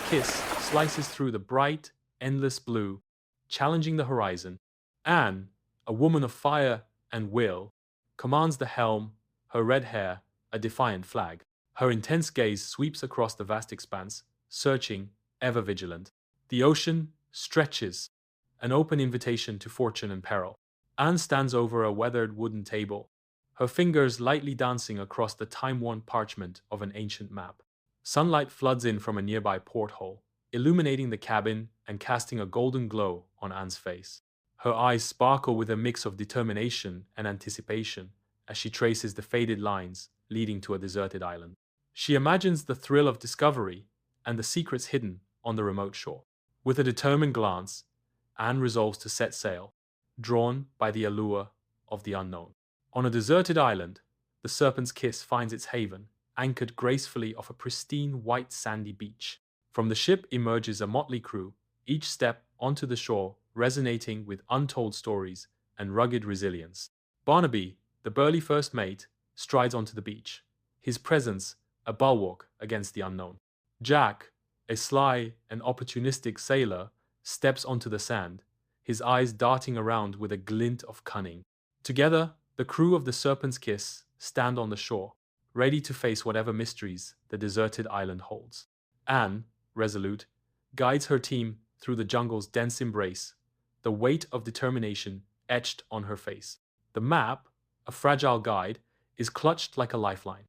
kiss slices through the bright, endless blue, challenging the horizon. Anne, a woman of fire and will, commands the helm, her red hair a defiant flag. Her intense gaze sweeps across the vast expanse, searching, ever vigilant. The ocean stretches, an open invitation to fortune and peril. Anne stands over a weathered wooden table, her fingers lightly dancing across the time-worn parchment of an ancient map. Sunlight floods in from a nearby porthole, illuminating the cabin and casting a golden glow on Anne's face. Her eyes sparkle with a mix of determination and anticipation as she traces the faded lines leading to a deserted island. She imagines the thrill of discovery and the secrets hidden on the remote shore. With a determined glance, Anne resolves to set sail, drawn by the allure of the unknown. On a deserted island, the Serpent's Kiss finds its haven, anchored gracefully off a pristine white sandy beach. From the ship emerges a motley crew, each step onto the shore resonating with untold stories and rugged resilience. Barnaby, the burly first mate, strides onto the beach, his presence a bulwark against the unknown. Jack, a sly and opportunistic sailor, steps onto the sand, his eyes darting around with a glint of cunning. Together, the crew of the Serpent's Kiss stand on the shore, ready to face whatever mysteries the deserted island holds. Anne, resolute, guides her team through the jungle's dense embrace, the weight of determination etched on her face. The map, a fragile guide, is clutched like a lifeline,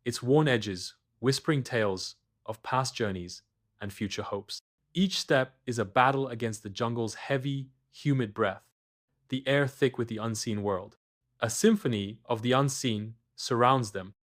its worn edges whispering tales of past journeys and future hopes. Each step is a battle against the jungle's heavy, humid breath, the air thick with the unseen world. A symphony of the unseen surrounds them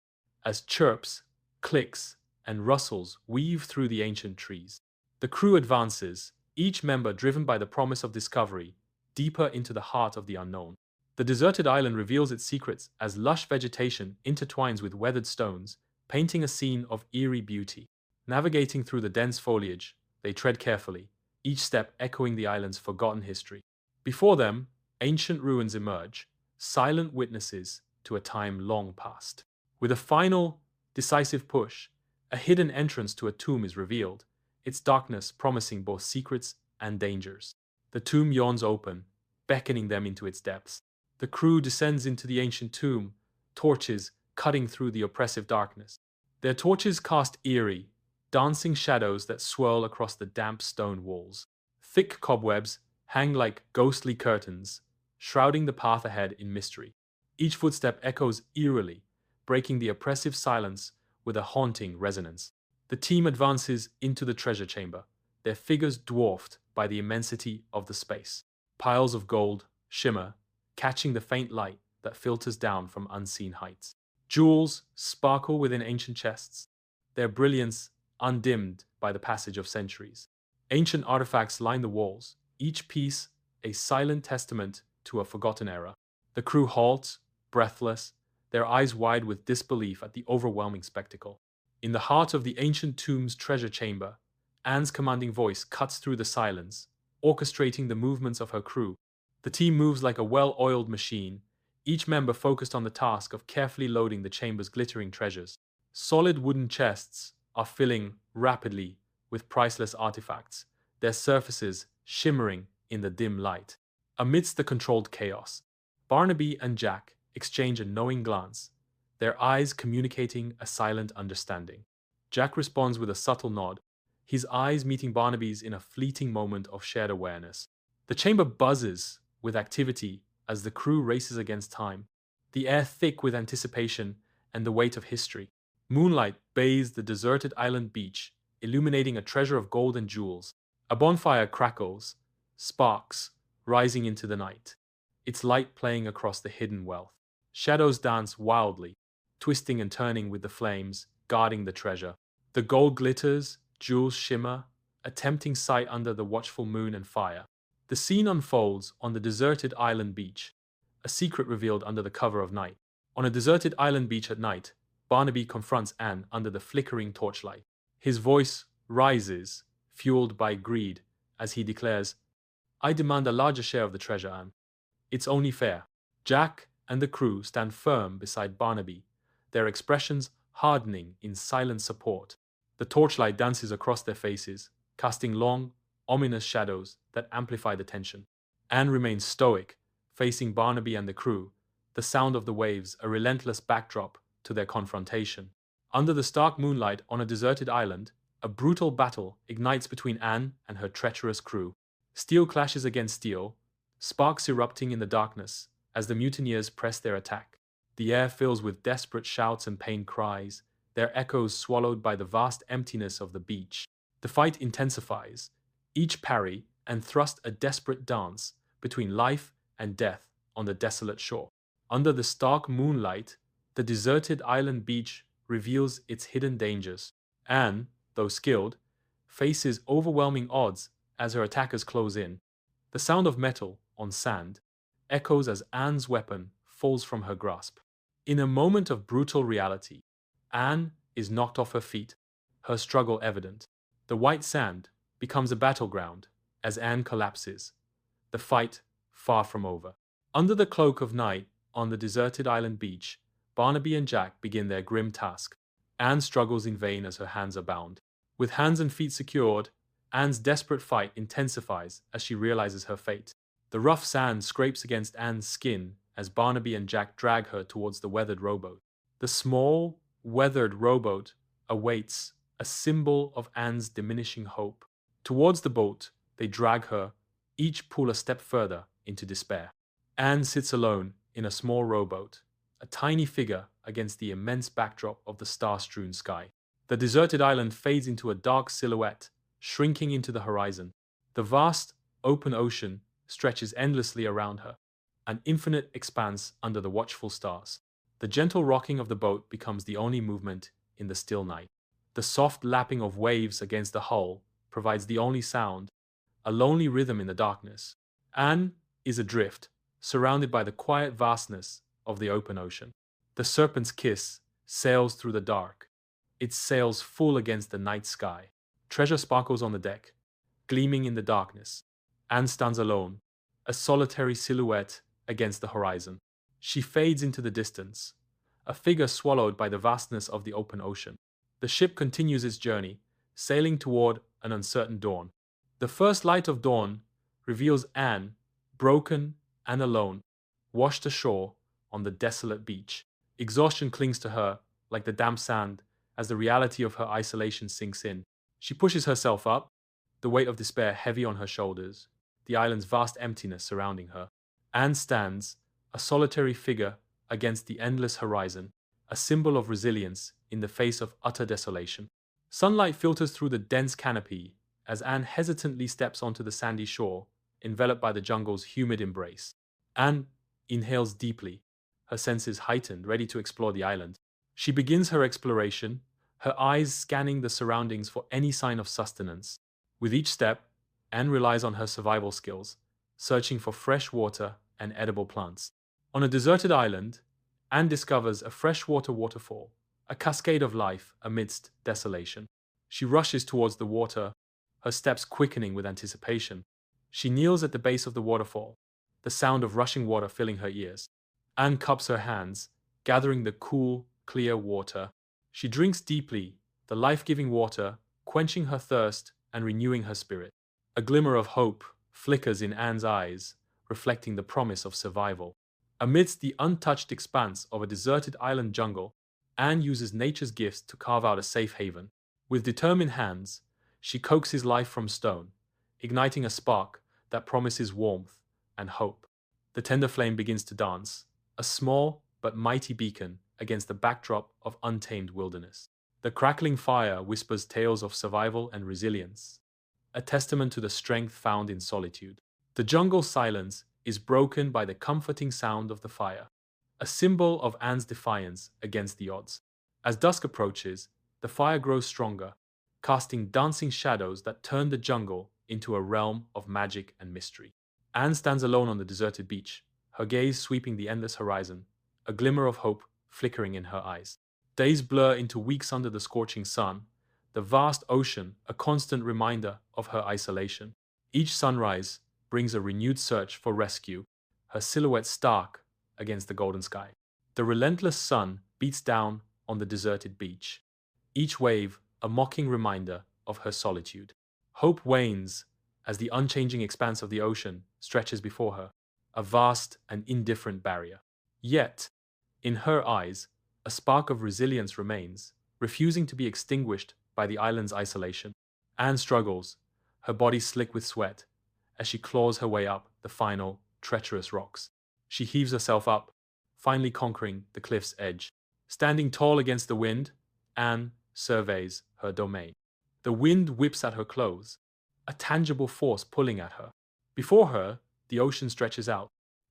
as chirps, clicks, and rustles weave through the ancient trees. The crew advances, each member driven by the promise of discovery, deeper into the heart of the unknown. The deserted island reveals its secrets as lush vegetation intertwines with weathered stones, painting a scene of eerie beauty. Navigating through the dense foliage, they tread carefully, each step echoing the island's forgotten history. Before them, ancient ruins emerge, silent witnesses to a time long past. With a final, decisive push, a hidden entrance to a tomb is revealed, its darkness promising both secrets and dangers. The tomb yawns open, beckoning them into its depths. The crew descends into the ancient tomb, torches cutting through the oppressive darkness. Their torches cast eerie, dancing shadows that swirl across the damp stone walls. Thick cobwebs hang like ghostly curtains, shrouding the path ahead in mystery. Each footstep echoes eerily, breaking the oppressive silence with a haunting resonance. The team advances into the treasure chamber, their figures dwarfed by the immensity of the space. Piles of gold shimmer, catching the faint light that filters down from unseen heights. Jewels sparkle within ancient chests, their brilliance undimmed by the passage of centuries. Ancient artifacts line the walls, each piece a silent testament to a forgotten era. The crew halts, breathless, their eyes wide with disbelief at the overwhelming spectacle. In the heart of the ancient tomb's treasure chamber, Anne's commanding voice cuts through the silence, orchestrating the movements of her crew. The team moves like a well-oiled machine, each member focused on the task of carefully loading the chamber's glittering treasures. Solid wooden chests are filling rapidly with priceless artifacts, their surfaces shimmering in the dim light. Amidst the controlled chaos, Barnaby and Jack exchange a knowing glance, their eyes communicating a silent understanding. Jack responds with a subtle nod, his eyes meeting Barnaby's in a fleeting moment of shared awareness. The chamber buzzes with activity as the crew races against time, the air thick with anticipation and the weight of history. Moonlight bathes the deserted island beach, illuminating a treasure of gold and jewels. A bonfire crackles, sparks rising into the night, its light playing across the hidden wealth. Shadows dance wildly, twisting and turning with the flames, guarding the treasure. The gold glitters, jewels shimmer, a tempting sight under the watchful moon and fire. The scene unfolds on the deserted island beach, a secret revealed under the cover of night. On a deserted island beach at night, Barnaby confronts Anne under the flickering torchlight. His voice rises, fueled by greed, as he declares, "I demand a larger share of the treasure, Anne. It's only fair." Jack and the crew stand firm beside Barnaby, their expressions hardening in silent support. The The torchlight dances across their faces, casting long, ominous shadows that amplify the tension. Anne remains stoic, facing Barnaby and the crew, the sound of the waves a relentless backdrop to their confrontation. Under the stark moonlight on a deserted island, a brutal battle ignites between Anne and her treacherous crew. Steel clashes against steel, sparks erupting in the darkness as the mutineers press their attack. The air fills with desperate shouts and pained cries, their echoes swallowed by the vast emptiness of the beach. The fight intensifies, each parry and thrust a desperate dance between life and death on the desolate shore. Under the stark moonlight, the deserted island beach reveals its hidden dangers. Anne, though skilled, faces overwhelming odds as her attackers close in. The sound of metal on sand echoes as Anne's weapon falls from her grasp. In a moment of brutal reality, Anne is knocked off her feet, her struggle evident. The white sand becomes a battleground as Anne collapses, the fight far from over. Under the cloak of night on the deserted island beach, Barnaby and Jack begin their grim task. Anne struggles in vain as her hands are bound. With hands and feet secured, Anne's desperate fight intensifies as she realizes her fate. The rough sand scrapes against Anne's skin as Barnaby and Jack drag her towards the weathered rowboat. The small, weathered rowboat awaits, a symbol of Anne's diminishing hope. Towards the boat, they drag her, each pull a step further into despair. Anne sits alone in a small rowboat, a tiny figure against the immense backdrop of the star-strewn sky. The deserted island fades into a dark silhouette, shrinking into the horizon. The vast, open ocean stretches endlessly around her, an infinite expanse under the watchful stars. The gentle rocking of the boat becomes the only movement in the still night. The soft lapping of waves against the hull provides the only sound, a lonely rhythm in the darkness. Anne is adrift, surrounded by the quiet vastness of the open ocean. The serpent's kiss sails through the dark, its sails full against the night sky. Treasure sparkles on the deck, gleaming in the darkness. Anne stands alone, a solitary silhouette against the horizon. She fades into the distance, a figure swallowed by the vastness of the open ocean. The ship continues its journey, sailing toward an uncertain dawn. The first light of dawn reveals Anne, broken and alone, washed ashore on the desolate beach. Exhaustion clings to her like the damp sand as the reality of her isolation sinks in. She pushes herself up, the weight of despair heavy on her shoulders, the island's vast emptiness surrounding her. Anne stands, a solitary figure against the endless horizon, a symbol of resilience in the face of utter desolation. Sunlight filters through the dense canopy as Anne hesitantly steps onto the sandy shore, enveloped by the jungle's humid embrace. Anne inhales deeply, her senses heightened, ready to explore the island. She begins her exploration, her eyes scanning the surroundings for any sign of sustenance. With each step, Anne relies on her survival skills, searching for fresh water and edible plants. On a deserted island, Anne discovers a freshwater waterfall, a cascade of life amidst desolation. She rushes towards the water, her steps quickening with anticipation. She kneels at the base of the waterfall, the sound of rushing water filling her ears. Anne cups her hands, gathering the cool, clear water. She drinks deeply, the life-giving water, quenching her thirst and renewing her spirit. A glimmer of hope flickers in Anne's eyes, reflecting the promise of survival. Amidst the untouched expanse of a deserted island jungle, Anne uses nature's gifts to carve out a safe haven. With determined hands, she coaxes life from stone, igniting a spark that promises warmth and hope. The tender flame begins to dance, a small but mighty beacon against the backdrop of untamed wilderness. The crackling fire whispers tales of survival and resilience, a testament to the strength found in solitude. The jungle's silence is broken by the comforting sound of the fire, a symbol of Anne's defiance against the odds. As dusk approaches, the fire grows stronger, casting dancing shadows that turn the jungle into a realm of magic and mystery. Anne stands alone on the deserted beach, her gaze sweeping the endless horizon, a glimmer of hope flickering in her eyes. Days blur into weeks under the scorching sun, the vast ocean a constant reminder of her isolation. Each sunrise brings a renewed search for rescue, her silhouette stark against the golden sky. The relentless sun beats down on the deserted beach, each wave a mocking reminder of her solitude. Hope wanes as the unchanging expanse of the ocean stretches before her, a vast and indifferent barrier. Yet, in her eyes, a spark of resilience remains, refusing to be extinguished by the island's isolation. Anne struggles, her body slick with sweat, as she claws her way up the final, treacherous rocks. She heaves herself up, finally conquering the cliff's edge. Standing tall against the wind, Anne surveys her domain. The wind whips at her clothes, a tangible force pulling at her. Before her, the ocean stretches out,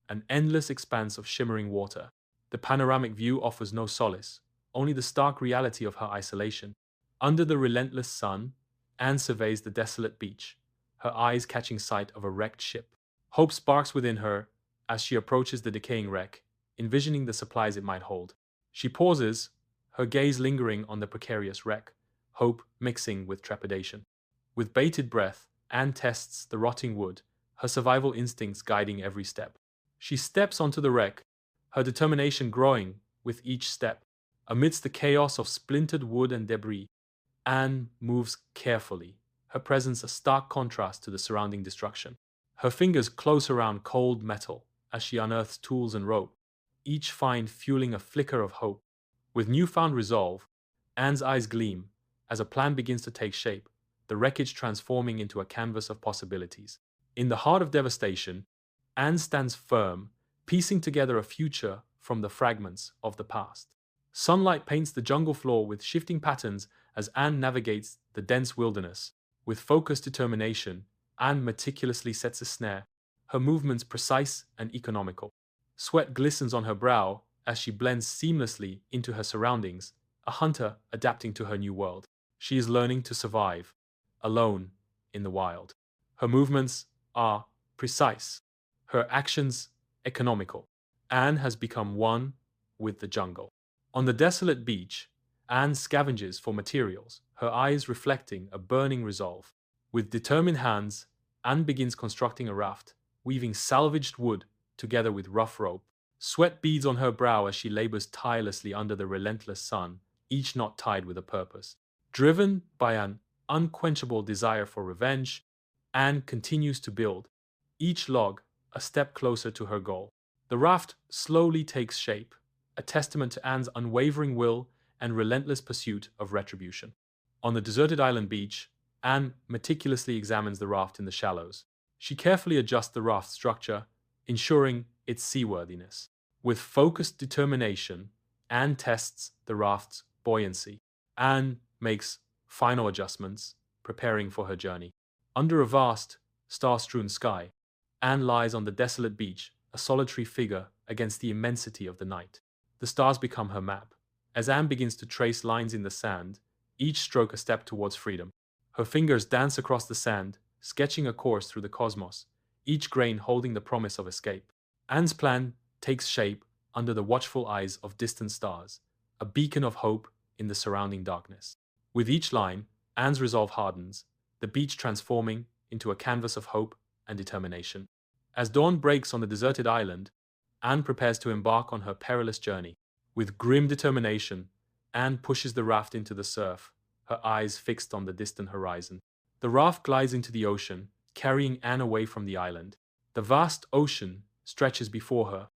an endless expanse of shimmering water. The panoramic view offers no solace, only the stark reality of her isolation. Under the relentless sun, Anne surveys the desolate beach, her eyes catching sight of a wrecked ship. Hope sparks within her as she approaches the decaying wreck, envisioning the supplies it might hold. She pauses, her gaze lingering on the precarious wreck, hope mixing with trepidation. With bated breath, Anne tests the rotting wood, her survival instincts guiding every step. She steps onto the wreck, her determination growing with each step. Amidst the chaos of splintered wood and debris, Anne moves carefully, her presence a stark contrast to the surrounding destruction. Her fingers close around cold metal as she unearths tools and rope, each find fueling a flicker of hope. With newfound resolve, Anne's eyes gleam as a plan begins to take shape, the wreckage transforming into a canvas of possibilities. In the heart of devastation, Anne stands firm, piecing together a future from the fragments of the past. Sunlight paints the jungle floor with shifting patterns as Anne navigates the dense wilderness. With focused determination, Anne meticulously sets a snare, her movements precise and economical. Sweat glistens on her brow as she blends seamlessly into her surroundings, a hunter adapting to her new world. She is learning to survive, alone in the wild. Her movements are precise, her actions economical. Anne has become one with the jungle. On the desolate beach, Anne scavenges for materials, her eyes reflecting a burning resolve. With determined hands, Anne begins constructing a raft, weaving salvaged wood together with rough rope. Sweat beads on her brow as she labors tirelessly under the relentless sun, each knot tied with a purpose. Driven by an unquenchable desire for revenge, Anne continues to build, each log a step closer to her goal. The raft slowly takes shape, a testament to Anne's unwavering will and relentless pursuit of retribution. On the deserted island beach, Anne meticulously examines the raft in the shallows. She carefully adjusts the raft's structure, ensuring its seaworthiness. With focused determination, Anne tests the raft's buoyancy. Anne makes final adjustments, preparing for her journey. Under a vast, star-strewn sky, Anne lies on the desolate beach, a solitary figure against the immensity of the night. The stars become her map. As Anne begins to trace lines in the sand, each stroke a step towards freedom. Her fingers dance across the sand, sketching a course through the cosmos, each grain holding the promise of escape. Anne's plan takes shape under the watchful eyes of distant stars, a beacon of hope in the surrounding darkness. With each line, Anne's resolve hardens, the beach transforming into a canvas of hope and determination. As dawn breaks on the deserted island, Anne prepares to embark on her perilous journey. With grim determination, Anne pushes the raft into the surf, her eyes fixed on the distant horizon. The raft glides into the ocean, carrying Anne away from the island. The vast ocean stretches before her,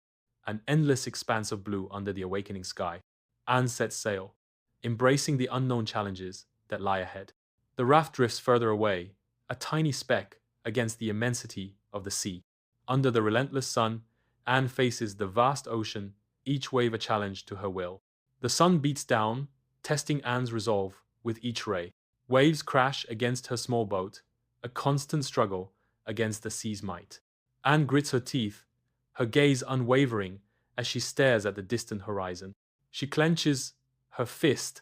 an endless expanse of blue under the awakening sky. Anne sets sail, embracing the unknown challenges that lie ahead. The raft drifts further away, a tiny speck against the immensity of the sea. Under the relentless sun, Anne faces the vast ocean, each wave a challenge to her will. The sun beats down, testing Anne's resolve with each ray. Waves crash against her small boat, a constant struggle against the sea's might. Anne grits her teeth, her gaze unwavering as she stares at the distant horizon. She clenches her fist,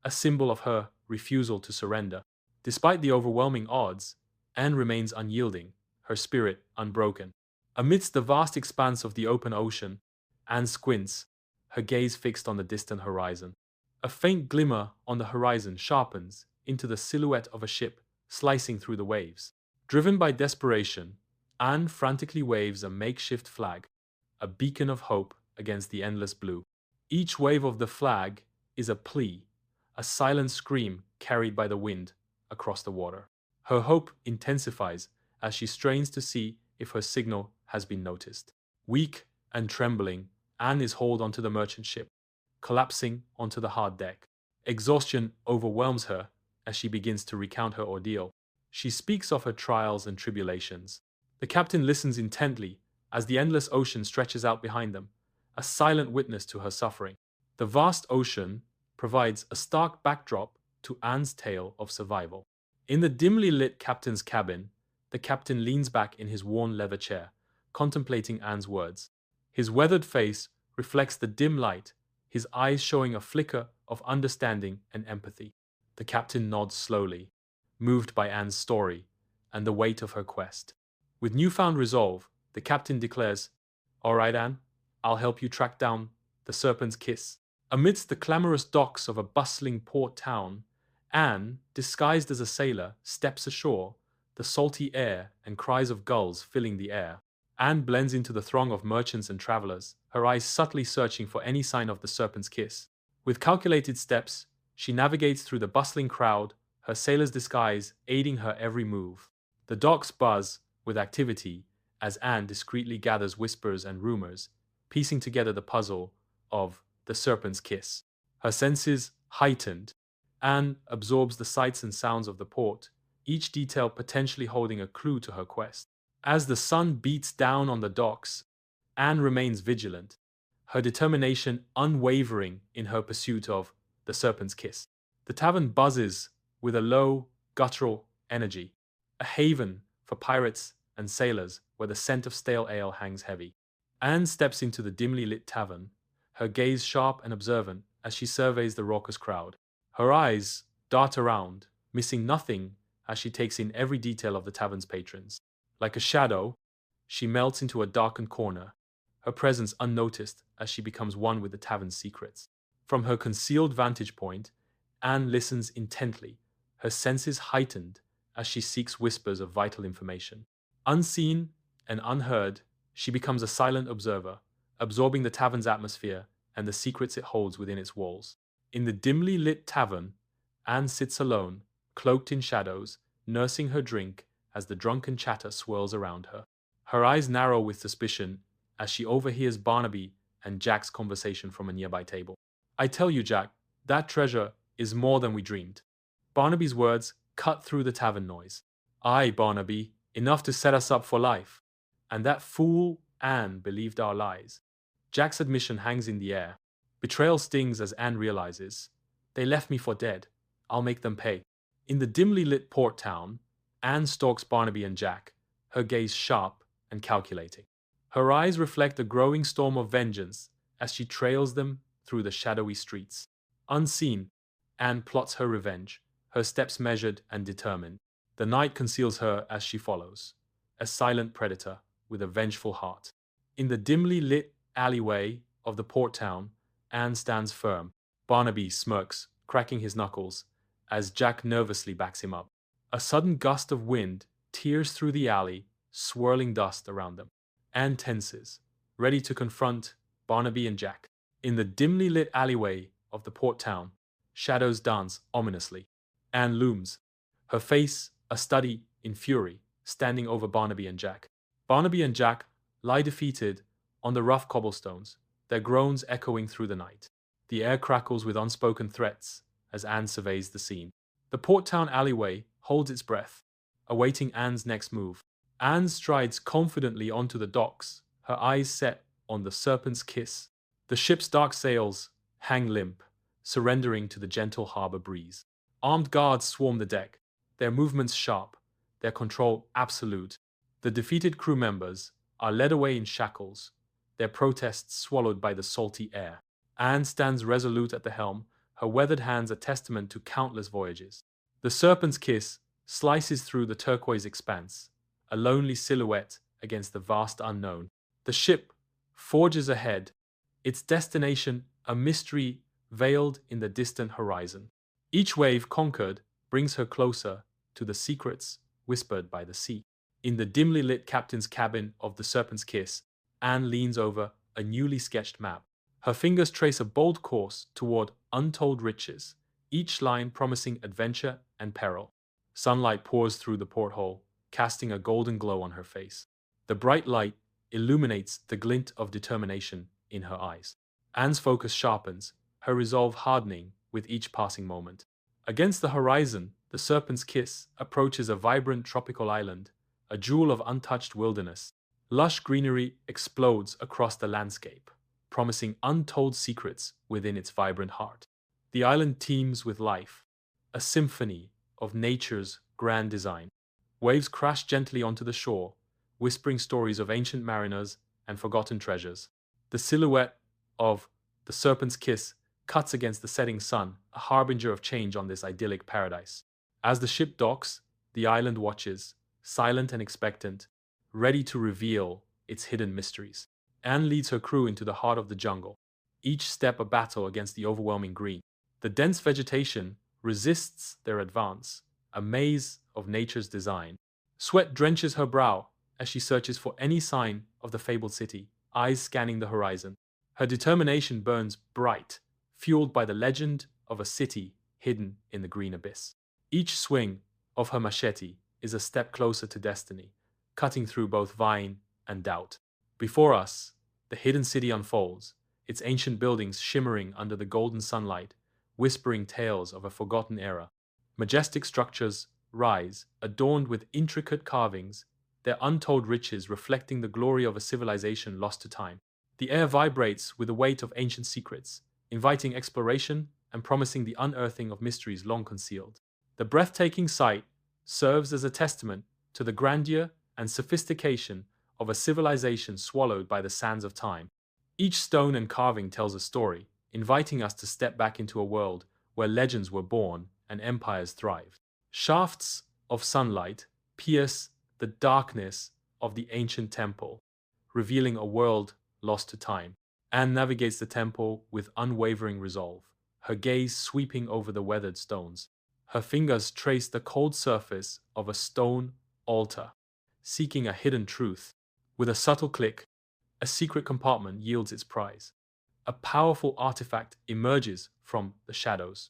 a symbol of her refusal to surrender. Despite the overwhelming odds, Anne remains unyielding, her spirit unbroken. Amidst the vast expanse of the open ocean, Anne squints, her gaze fixed on the distant horizon. A faint glimmer on the horizon sharpens into the silhouette of a ship slicing through the waves. Driven by desperation, Anne frantically waves a makeshift flag, a beacon of hope against the endless blue. Each wave of the flag is a plea, a silent scream carried by the wind across the water. Her hope intensifies as she strains to see if her signal has been noticed. Weak and trembling, Anne is hauled onto the merchant ship, collapsing onto the hard deck. Exhaustion overwhelms her as she begins to recount her ordeal. She speaks of her trials and tribulations. The captain listens intently as the endless ocean stretches out behind them, a silent witness to her suffering. The vast ocean provides a stark backdrop to Anne's tale of survival. In the dimly lit captain's cabin, the captain leans back in his worn leather chair, contemplating Anne's words. His weathered face reflects the dim light, his eyes showing a flicker of understanding and empathy. The captain nods slowly, moved by Anne's story and the weight of her quest. With newfound resolve, the captain declares, "All right, Anne, I'll help you track down the Serpent's Kiss." Amidst the clamorous docks of a bustling port town, Anne, disguised as a sailor, steps ashore, the salty air and cries of gulls filling the air. Anne blends into the throng of merchants and travelers, her eyes subtly searching for any sign of the Serpent's Kiss. With calculated steps, she navigates through the bustling crowd, her sailor's disguise aiding her every move. The docks buzz with activity as Anne discreetly gathers whispers and rumors, piecing together the puzzle of the Serpent's Kiss. Her senses heightened, Anne absorbs the sights and sounds of the port, each detail potentially holding a clue to her quest. As the sun beats down on the docks, Anne remains vigilant, her determination unwavering in her pursuit of the Serpent's Kiss. The tavern buzzes with a low, guttural energy, a haven for pirates and sailors where the scent of stale ale hangs heavy. Anne steps into the dimly lit tavern, her gaze sharp and observant as she surveys the raucous crowd. Her eyes dart around, missing nothing as she takes in every detail of the tavern's patrons. Like a shadow, she melts into a darkened corner, her presence unnoticed as she becomes one with the tavern's secrets. From her concealed vantage point, Anne listens intently, her senses heightened as she seeks whispers of vital information. Unseen and unheard, she becomes a silent observer, absorbing the tavern's atmosphere and the secrets it holds within its walls. In the dimly lit tavern, Anne sits alone, cloaked in shadows, nursing her drink as the drunken chatter swirls around her. Her eyes narrow with suspicion as she overhears Barnaby and Jack's conversation from a nearby table. "I tell you, Jack, that treasure is more than we dreamed." Barnaby's words cut through the tavern noise. "Aye, Barnaby, enough to set us up for life. And that fool Anne believed our lies." Jack's admission hangs in the air. Betrayal stings as Anne realizes, "They left me for dead. I'll make them pay." In the dimly lit port town, Anne stalks Barnaby and Jack, her gaze sharp and calculating. Her eyes reflect a growing storm of vengeance as she trails them through the shadowy streets. Unseen, Anne plots her revenge, her steps measured and determined. The night conceals her as she follows, a silent predator with a vengeful heart. In the dimly lit alleyway of the port town, Anne stands firm. Barnaby smirks, cracking his knuckles, as Jack nervously backs him up. A sudden gust of wind tears through the alley, swirling dust around them. Anne tenses, ready to confront Barnaby and Jack. In the dimly lit alleyway of the port town, shadows dance ominously. Anne looms, her face a study in fury, standing over Barnaby and Jack. Barnaby and Jack lie defeated on the rough cobblestones, their groans echoing through the night. The air crackles with unspoken threats as Anne surveys the scene. The port town alleyway holds its breath, awaiting Anne's next move. Anne strides confidently onto the docks, her eyes set on the Serpent's Kiss. The ship's dark sails hang limp, surrendering to the gentle harbor breeze. Armed guards swarm the deck, their movements sharp, their control absolute. The defeated crew members are led away in shackles, their protests swallowed by the salty air. Anne stands resolute at the helm, her weathered hands a testament to countless voyages. The Serpent's Kiss slices through the turquoise expanse, a lonely silhouette against the vast unknown. The ship forges ahead, its destination a mystery veiled in the distant horizon. Each wave conquered brings her closer to the secrets whispered by the sea. In the dimly lit captain's cabin of the Serpent's Kiss, Anne leans over a newly sketched map. Her fingers trace a bold course toward untold riches, each line promising adventure and peril. Sunlight pours through the porthole, casting a golden glow on her face. The bright light illuminates the glint of determination in her eyes. Anne's focus sharpens, her resolve hardening with each passing moment. Against the horizon, the Serpent's Kiss approaches a vibrant tropical island, a jewel of untouched wilderness. Lush greenery explodes across the landscape, promising untold secrets within its vibrant heart. The island teems with life, a symphony of nature's grand design. Waves crash gently onto the shore, whispering stories of ancient mariners and forgotten treasures. The silhouette of the Serpent's Kiss cuts against the setting sun, a harbinger of change on this idyllic paradise. As the ship docks, the island watches, silent and expectant, ready to reveal its hidden mysteries. Anne leads her crew into the heart of the jungle, each step a battle against the overwhelming green. The dense vegetation resists their advance, a maze of nature's design. Sweat drenches her brow as she searches for any sign of the fabled city, eyes scanning the horizon. Her determination burns bright, fueled by the legend of a city hidden in the green abyss. Each swing of her machete is a step closer to destiny, cutting through both vine and doubt. Before us, the hidden city unfolds, its ancient buildings shimmering under the golden sunlight, whispering tales of a forgotten era. Majestic structures rise, adorned with intricate carvings, their untold riches reflecting the glory of a civilization lost to time. The air vibrates with the weight of ancient secrets, inviting exploration and promising the unearthing of mysteries long concealed. The breathtaking sight serves as a testament to the grandeur and sophistication of a civilization swallowed by the sands of time. Each stone and carving tells a story, inviting us to step back into a world where legends were born and empires thrived. Shafts of sunlight pierce the darkness of the ancient temple, revealing a world lost to time. Anne navigates the temple with unwavering resolve, her gaze sweeping over the weathered stones. Her fingers trace the cold surface of a stone altar, seeking a hidden truth. With a subtle click, a secret compartment yields its prize. A powerful artifact emerges from the shadows.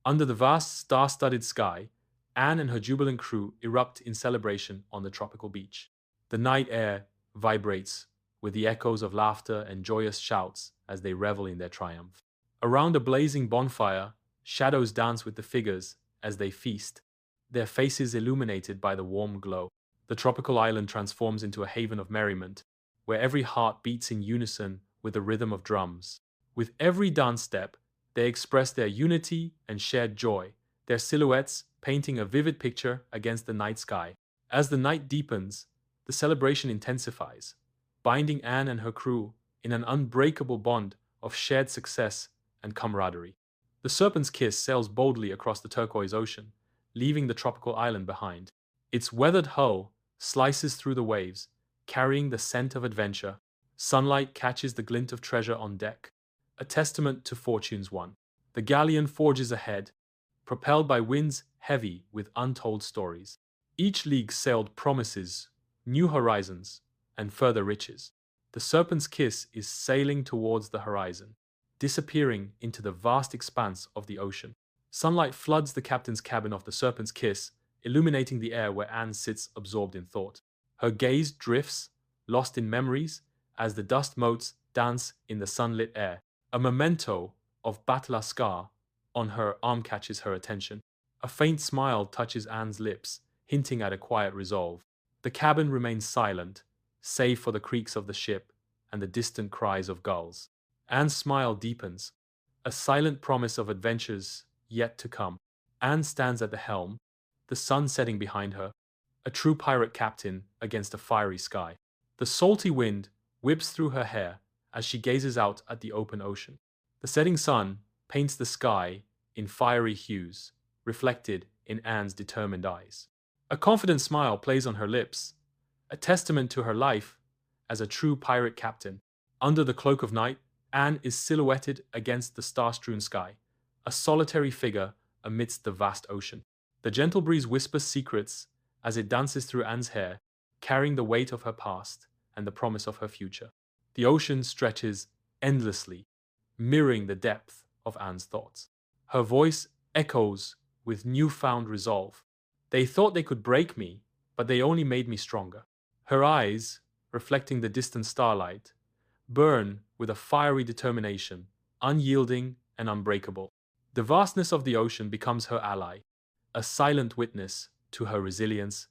Under the vast star-studded sky, Anne and her jubilant crew erupt in celebration on the tropical beach. The night air vibrates with the echoes of laughter and joyous shouts as they revel in their triumph. Around a blazing bonfire, shadows dance with the figures as they feast, their faces illuminated by the warm glow. The tropical island transforms into a haven of merriment, where every heart beats in unison with the rhythm of drums. With every dance step, they express their unity and shared joy, their silhouettes painting a vivid picture against the night sky. As the night deepens, the celebration intensifies, binding Anne and her crew in an unbreakable bond of shared success and camaraderie. The Serpent's Kiss sails boldly across the turquoise ocean, leaving the tropical island behind. Its weathered hull slices through the waves, carrying the scent of adventure. Sunlight catches the glint of treasure on deck, a testament to fortunes won. The galleon forges ahead, propelled by winds heavy with untold stories. Each league sailed promises, new horizons, and further riches. The Serpent's Kiss is sailing towards the horizon, disappearing into the vast expanse of the ocean. Sunlight floods the captain's cabin of the Serpent's Kiss, illuminating the air where Anne sits absorbed in thought. Her gaze drifts, lost in memories, as the dust motes dance in the sunlit air. A memento of Batalaskar on her arm catches her attention. A faint smile touches Anne's lips, hinting at a quiet resolve. The cabin remains silent, save for the creaks of the ship and the distant cries of gulls. Anne's smile deepens, a silent promise of adventures yet to come. Anne stands at the helm, the sun setting behind her, a true pirate captain against a fiery sky. The salty wind whips through her hair as she gazes out at the open ocean. The setting sun paints the sky in fiery hues, reflected in Anne's determined eyes. A confident smile plays on her lips, a testament to her life as a true pirate captain. Under the cloak of night, Anne is silhouetted against the star-strewn sky, a solitary figure amidst the vast ocean. The gentle breeze whispers secrets as it dances through Anne's hair, carrying the weight of her past and the promise of her future. The ocean stretches endlessly, mirroring the depth of Anne's thoughts. Her voice echoes with newfound resolve. They thought they could break me, but they only made me stronger. Her eyes, reflecting the distant starlight, burn with a fiery determination, unyielding and unbreakable. The vastness of the ocean becomes her ally, a silent witness to her resilience